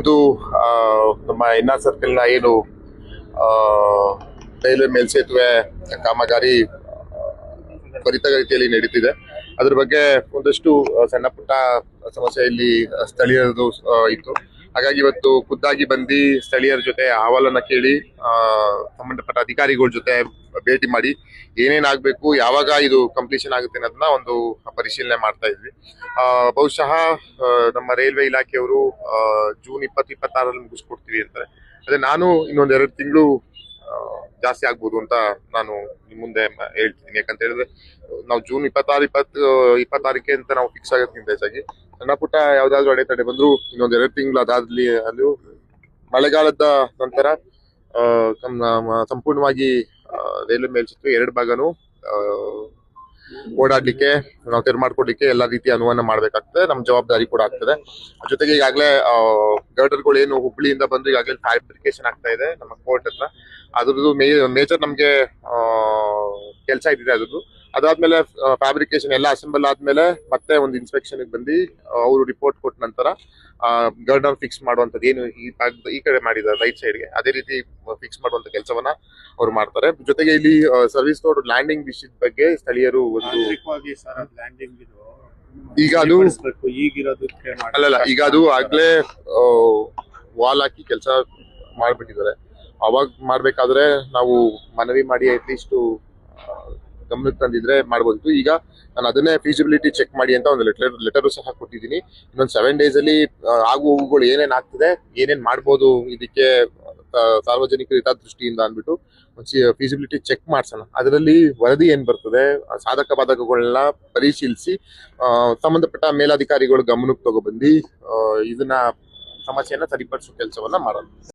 ಇದು ನಮ್ಮ N R circle ನ ಏನು ರೈಲ್ವೆ ಮೇಲ್ಸೇತುವೆ ಕಾಮಗಾರಿ ತ್ವರಿತಗತಿಯಲ್ಲಿ ನಡೀತಿದೆ. ಅದ್ರ ಬಗ್ಗೆ ಒಂದಷ್ಟು ಸಣ್ಣ ಪುಟ್ಟ ಸಮಸ್ಯೆ ಇಲ್ಲಿ ಸ್ಥಳೀಯರದು ಇತ್ತು. ಹಾಗಾಗಿ ಇವತ್ತು ಖುದ್ದಾಗಿ ಬಂದು ಸ್ಥಳೀಯರ ಜೊತೆ ಅಹವಾಲನ್ನ ಕೇಳಿ ಸಂಬಂಧಪಟ್ಟ ಅಧಿಕಾರಿಗಳ ಜೊತೆ ಭೇಟಿ ಮಾಡಿ ಏನೇನಾಗಬೇಕು, ಯಾವಾಗ ಇದು ಕಂಪ್ಲೀಷನ್ ಆಗುತ್ತೆ ಅನ್ನೋದನ್ನ ಒಂದು ಪರಿಶೀಲನೆ ಮಾಡ್ತಾ ಇದ್ವಿ. ಬಹುಶಃ ನಮ್ಮ ರೈಲ್ವೆ ಇಲಾಖೆಯವರು ಜೂನ್ 2026 ಮುಗಿಸ್ಕೊಡ್ತೀವಿ ಅಂತಾರೆ. ಅದೇ ನಾನು ಇನ್ನೊಂದ್ 2 ತಿಂಗಳು ಜಾಸ್ತಿ ಆಗ್ಬೋದು ಅಂತ ನಾನು ನಿಮ್ ಮುಂದೆ ಹೇಳ್ತಿದ್ದೀನಿ. ಯಾಕಂತ ಹೇಳಿದ್ರೆ ನಾವು ಜೂನ್ 26 ಅಂತ ನಾವು ಫಿಕ್ಸ್ ಆಗೋದಕ್ಕಿಂತ ಹೆಚ್ಚಾಗಿ ಸಣ್ಣ ಪುಟ್ಟ ಯಾವ್ದಾದ್ರು ಅಡೆತಡೆ ಬಂದ್ರು ಇನ್ನೊಂದ್ 2 ತಿಂಗಳು ಅದಾದ್ಲಿ ಅದು ಮಳೆಗಾಲದ ನಂತರ ಸಂಪೂರ್ಣವಾಗಿ ರೈಲ್ವೆ ಮೇಲ್ಸೇತುವೆ 2 ಭಾಗನು ಓಡಾಡ್ಲಿಕ್ಕೆ ನಾವು ತೆರ್ ಮಾಡ್ಕೊಡ್ಲಿಕ್ಕೆ ಎಲ್ಲಾ ರೀತಿಯ ಅನುವನ್ನ ಮಾಡ್ಬೇಕಾಗ್ತದೆ. ನಮ್ ಜವಾಬ್ದಾರಿ ಕೂಡ ಆಗ್ತದೆ. ಜೊತೆಗೆ ಈಗಾಗಲೇ ಗರ್ಡರ್ಗಳು ಏನು ಹುಬ್ಳಿಯಿಂದ ಬಂದು ಈಗಾಗಲೇ ಫ್ಯಾಬ್ರಿಕೇಶನ್ ಆಗ್ತಾ ಇದೆ ನಮ್ಮ ಕೋರ್ಟ್ ಹತ್ರ. ಅದ್ರದ್ದು ಮೇಜರ್ ನಮ್ಗೆ ಕೆಲಸ ಇದ್ದಿದೆ. ಅದಾದ್ಮೇಲೆ ಫ್ಯಾಬ್ರಿಕೇಶನ್ ಎಲ್ಲ ಅಸೆಂಬಲ್ ಆದ್ಮೇಲೆ ಮತ್ತೆ ಒಂದು ಇನ್ಸ್ಪೆಕ್ಷನ್ ಬಂದು ಅವರು ರಿಪೋರ್ಟ್ ಕೊಟ್ಟ ನಂತರ ಗರ್ಡರ್ ಫಿಕ್ಸ್ ಮಾಡುವಂತದ್ದು ಏನು ಈ ಕಡೆ ಮಾಡಿದ್ದಾರೆ ರೈಟ್ ಸೈಡ್ಗೆ, ಅದೇ ರೀತಿ ಫಿಕ್ಸ್ ಮಾಡುವಂತ ಕೆಲಸವನ್ನ ಅವ್ರು ಮಾಡ್ತಾರೆ. ಜೊತೆಗೆ ಇಲ್ಲಿ ಸರ್ವಿಸ್ ರೋಡ್ ಲ್ಯಾಂಡಿಂಗ್ ವಿಷಯದ ಬಗ್ಗೆ ಸ್ಥಳೀಯರು ಒಂದು ಈಗ ಅದು ಅಲ್ಲಲ್ಲ ಈಗ ಅದು ಆಗ್ಲೇ ವಾಲ್ ಹಾಕಿ ಕೆಲಸ ಮಾಡ್ಬಿಟ್ಟಿದ್ದಾರೆ. ಅವಾಗ ಮಾಡ್ಬೇಕಾದ್ರೆ ನಾವು ಮನವಿ ಮಾಡಿ ಅಟ್ಲೀಸ್ಟ್ ಗಮನಕ್ಕೆ ತಂದಿದ್ರೆ ಮಾಡ್ಬೋದು. ಈಗ ನಾನು ಅದನ್ನೇ ಫೀಸಿಬಿಲಿಟಿ ಚೆಕ್ ಮಾಡಿ ಅಂತ ಒಂದು ಲೆಟರ್ ಸಹ ಕೊಟ್ಟಿದ್ದೀನಿ. ಇನ್ನೊಂದು 7 days ಅಲ್ಲಿ ಆಗು ಹೋಗುಗಳು ಏನೇನ್ ಆಗ್ತದೆ, ಏನೇನ್ ಮಾಡ್ಬೋದು ಇದಕ್ಕೆ ಸಾರ್ವಜನಿಕರ ಹಿತದೃಷ್ಟಿಯಿಂದ ಅಂದ್ಬಿಟ್ಟು ಫೀಸಿಬಿಲಿಟಿ ಚೆಕ್ ಮಾಡ್ಸೋಣ. ಅದರಲ್ಲಿ ವರದಿ ಏನ್ ಬರ್ತದೆ, ಸಾಧಕ ಬಾಧಕಗಳನ್ನ ಪರಿಶೀಲಿಸಿ ಸಂಬಂಧಪಟ್ಟ ಮೇಲಾಧಿಕಾರಿಗಳು ಗಮನಕ್ಕೆ ತಗೊಬಂದು ಇದನ್ನ ಸಮಸ್ಯೆಯನ್ನ ಸರಿಪಡಿಸೋ ಕೆಲಸವನ್ನ ಮಾಡೋಣ.